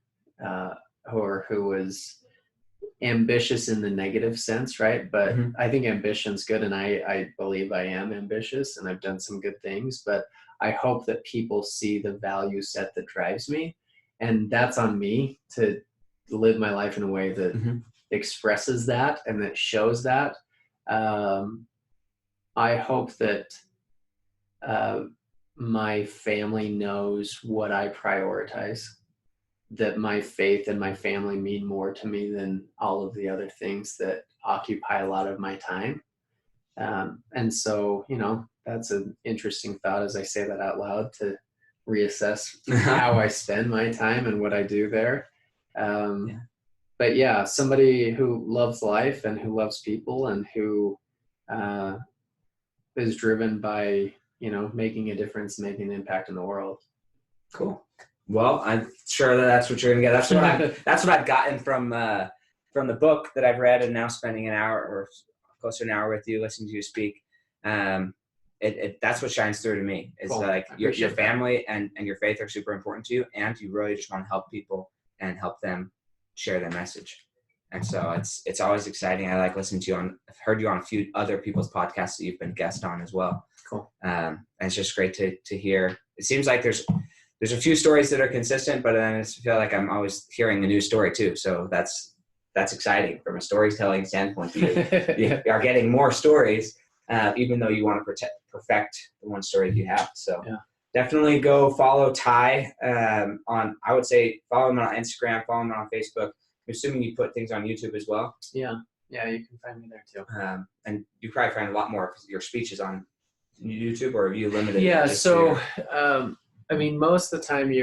or who was ambitious in the negative sense, right? But I think ambition's good, and I believe I am ambitious, and I've done some good things, but I hope that people see the value set that drives me, and that's on me to live my life in a way that expresses that and that shows that. I hope that my family knows what I prioritize, that my faith and my family mean more to me than all of the other things that occupy a lot of my time. And so, that's an interesting thought as I say that out loud, to reassess how I spend my time and what I do there. But yeah, somebody who loves life and who loves people and who is driven by, making a difference, making an impact in the world. Cool. Well, I'm sure that's what you're gonna get. That's what I've gotten from the book that I've read, and now spending an hour or close to an hour with you, listening to you speak. That's what shines through to me. It's cool. Like your family and your faith are super important to you, and you really just want to help people and help them share their message. And so it's always exciting. I like listening to you I've heard you on a few other people's podcasts that you've been guest on as well. Cool. And it's just great to hear. It seems like there's a few stories that are consistent, but then I feel like I'm always hearing a new story too. So that's exciting from a storytelling standpoint. You are getting more stories, even though you want to perfect the one story that you have. So definitely go follow Ty I would say follow him on Instagram, follow him on Facebook. I'm assuming you put things on YouTube as well. Yeah, you can find me there too. And you probably find a lot more of your speeches on YouTube, or are you limited? Yeah, so most of the time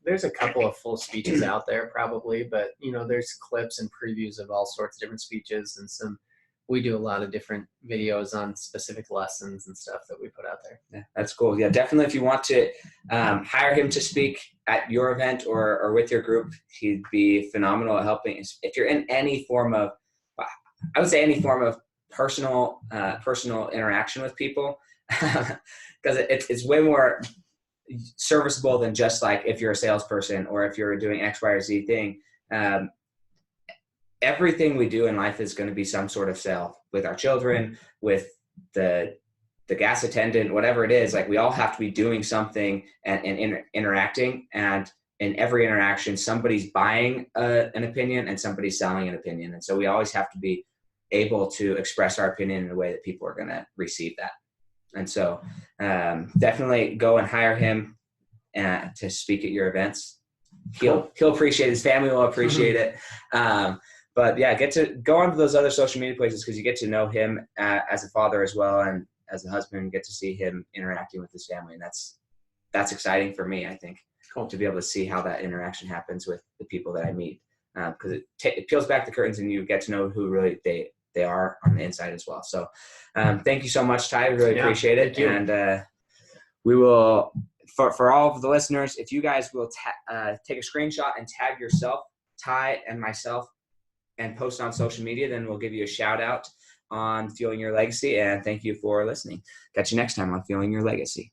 there's a couple of full speeches out there probably, but there's clips and previews of all sorts of different speeches, and we do a lot of different videos on specific lessons and stuff that we put out there. Yeah, that's cool. Yeah, definitely. If you want to hire him to speak at your event or with your group, he'd be phenomenal at helping. If you're in any form of, I would say any form of personal interaction with people, because it's way more serviceable than just like if you're a salesperson or if you're doing X, Y, or Z thing. Everything we do in life is going to be some sort of sale, with our children, with the gas attendant, whatever it is. Like, we all have to be doing something and interacting. And in every interaction, somebody's buying an opinion and somebody's selling an opinion. And so we always have to be able to express our opinion in a way that people are going to receive that. And so definitely go and hire him to speak at your events. He'll appreciate it. His family will appreciate it. But yeah, get to go onto those other social media places, because you get to know him as a father as well, and as a husband, get to see him interacting with his family. And that's exciting for me, I think, to be able to see how that interaction happens with the people that I meet, because it peels back the curtains and you get to know who really they are on the inside as well. So thank you so much, Ty. We really appreciate it. And we will, for all of the listeners, if you guys will take a screenshot and tag yourself, Ty, and myself, and post on social media, then we'll give you a shout out on Fueling Your Legacy. And thank you for listening. Catch you next time on Fueling Your Legacy.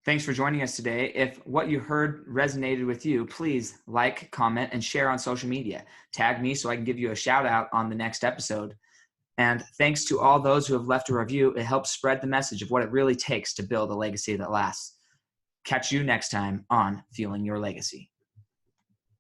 Thanks for joining us today. If what you heard resonated with you, please like, comment, and share on social media. Tag me so I can give you a shout out on the next episode. And thanks to all those who have left a review. It helps spread the message of what it really takes to build a legacy that lasts. Catch you next time on Fueling Your Legacy.